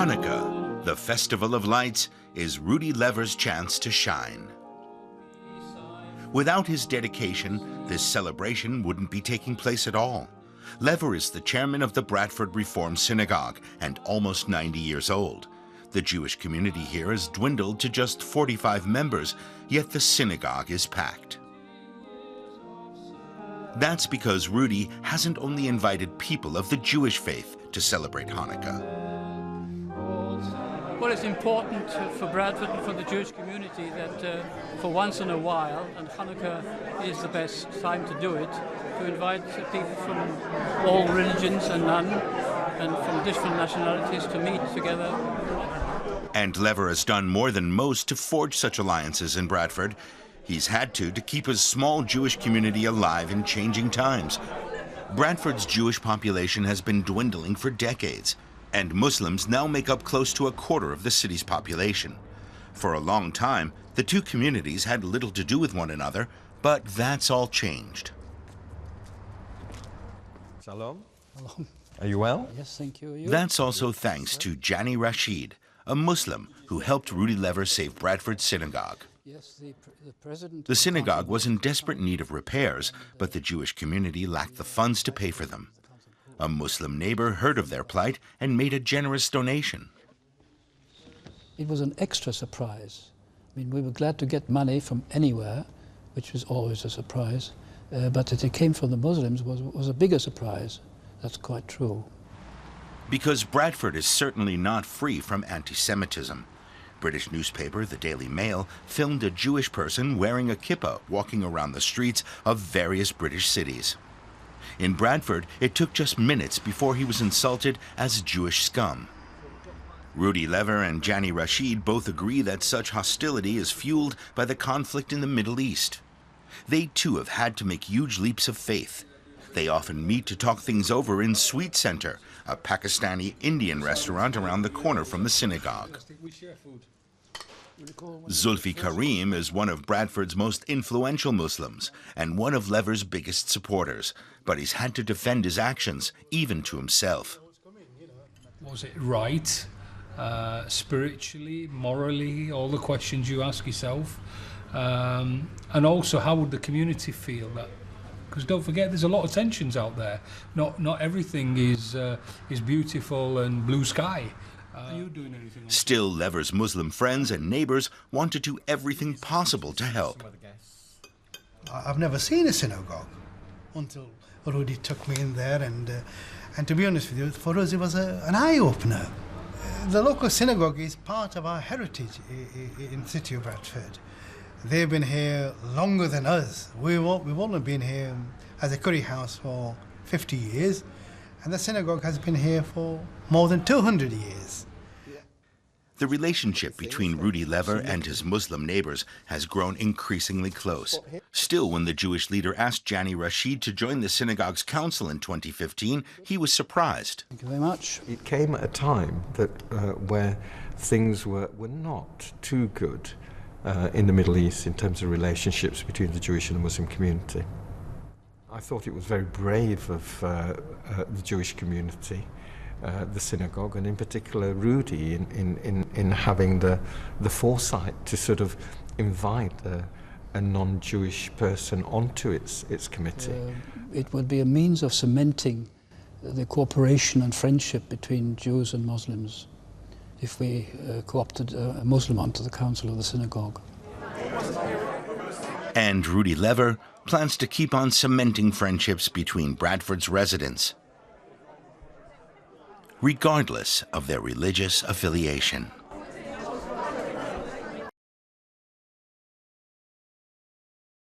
Hanukkah, the festival of lights, is RUDI LEAVOR's chance to shine. Without his dedication, this celebration wouldn't be taking place at all. LEAVOR is the chairman of the Bradford Reformed Synagogue and almost 90 years old. The Jewish community here has dwindled to just 45 members, yet the synagogue is packed. That's because RUDI hasn't only invited people of the Jewish faith to celebrate Hanukkah. Well, it's important for Bradford and for the Jewish community that for once in a while, and Hanukkah is the best time to do it, to invite people from all religions and none, and from different nationalities to meet together. And LEAVOR has done more than most to forge such alliances in Bradford. He's had to keep his small Jewish community alive in changing times. Bradford's Jewish population has been dwindling for decades, and Muslims now make up close to a quarter of the city's population. For a long time, the two communities had little to do with one another, but that's all changed. Shalom. Hello. Are you well? Yes, thank you. That's also thanks to Jani Rashid, a Muslim who helped RUDI LEAVOR save Bradford's synagogue. The synagogue was in desperate need of repairs, but the Jewish community lacked the funds to pay for them. A Muslim neighbor heard of their plight and made a generous donation. It was an extra surprise. I mean, we were glad to get money from anywhere, which was always a surprise, but that it came from the Muslims was a bigger surprise. That's quite true. Because Bradford is certainly not free from anti-Semitism. British newspaper The Daily Mail filmed a Jewish person wearing a kippah walking around the streets of various British cities. In Bradford, it took just minutes before he was insulted as Jewish scum. RUDI LEAVOR and Jani Rashid both agree that such hostility is fueled by the conflict in the Middle East. They too have had to make huge leaps of faith. They often meet to talk things over in Sweet Center, a Pakistani Indian restaurant around the corner from the synagogue. ZULFIQARIM is one of Bradford's most influential Muslims and one of LEAVOR's biggest supporters, but he's had to defend his actions, even to himself. Was it right, spiritually, morally, all the questions you ask yourself? And also, how would the community feel that? Because don't forget, there's a lot of tensions out there. Not everything is beautiful and blue sky. Are you doing anything? Still, LEAVOR's Muslim friends and neighbors want to do everything possible to help. I've never seen a synagogue until RUDI took me in there, and to be honest with you, for us it was an eye-opener. The local synagogue is part of our heritage in the city of Bradford. They've been here longer than us. We've only been here as a curry house for 50 years, and the synagogue has been here for more than 200 years. The relationship between RUDI LEAVOR and his Muslim neighbors has grown increasingly close. Still, when the Jewish leader asked Jani Rashid to join the synagogue's council in 2015, he was surprised. Thank you very much. It came at a time that where things were not too good in the Middle East in terms of relationships between the Jewish and the Muslim community. I thought it was very brave of the Jewish community, the synagogue, and in particular RUDI, in having the foresight to sort of invite a non-Jewish person onto its committee. It would be a means of cementing the cooperation and friendship between Jews and Muslims if we co-opted a Muslim onto the council of the synagogue. And RUDI LEAVOR plans to keep on cementing friendships between Bradford's residents, regardless of their religious affiliation.